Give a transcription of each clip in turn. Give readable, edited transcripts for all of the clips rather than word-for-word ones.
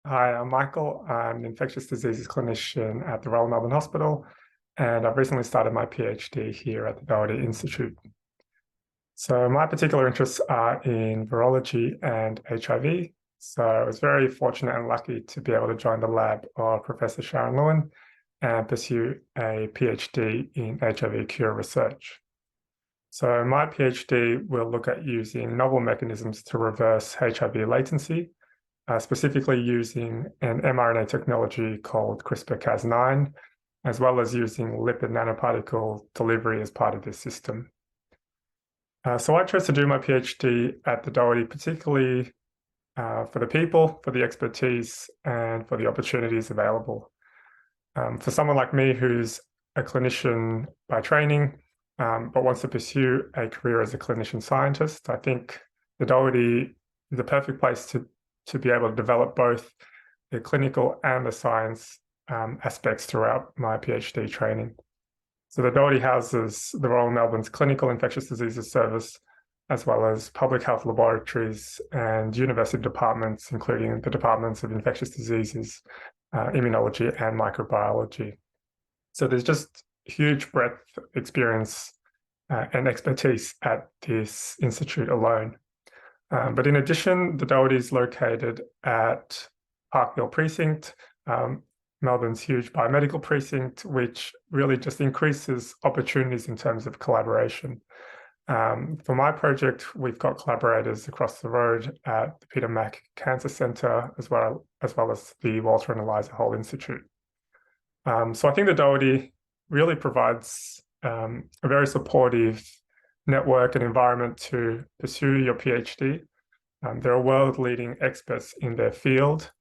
Hi, I'm Michael. I'm an infectious diseases clinician at the Royal Melbourne Hospital, and I've recently started my PhD here at the Doherty Institute. So my particular interests are in virology and HIV. So I was very fortunate and lucky to be able to join the lab of Professor Sharon Lewin and pursue a PhD in HIV cure research. So my PhD will look at using novel mechanisms to reverse HIV latency, specifically using an mRNA technology called CRISPR-Cas9, as well as using lipid nanoparticle delivery as part of this system. So I chose to do my PhD at the Doherty, particularly for the people, for the expertise, and for the opportunities available. For someone like me who's a clinician by training, but wants to pursue a career as a clinician scientist, I think the Doherty is the perfect place to be able to develop both the clinical and the science aspects throughout my PhD training. So the Doherty houses the Royal Melbourne's Clinical Infectious Diseases Service, as well as public health laboratories and university departments, including the departments of infectious diseases, immunology, and microbiology. So there's just huge breadth of experience and expertise at this institute alone. But in addition, the Doherty is located at Parkville Precinct, Melbourne's huge biomedical precinct, which really just increases opportunities in terms of collaboration. For my project, we've got collaborators across the road at the Peter Mac Cancer Centre, as well as the Walter and Eliza Hall Institute. So I think the Doherty really provides a very supportive network and environment to pursue your PhD. There are world-leading experts in their field,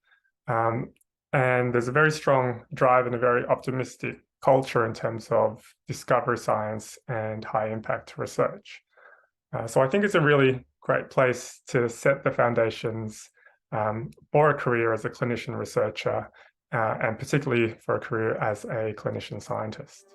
and there's a very strong drive and a very optimistic culture in terms of discovery science and high-impact research. So I think it's a really great place to set the foundations for a career as a clinician researcher, and particularly for a career as a clinician scientist.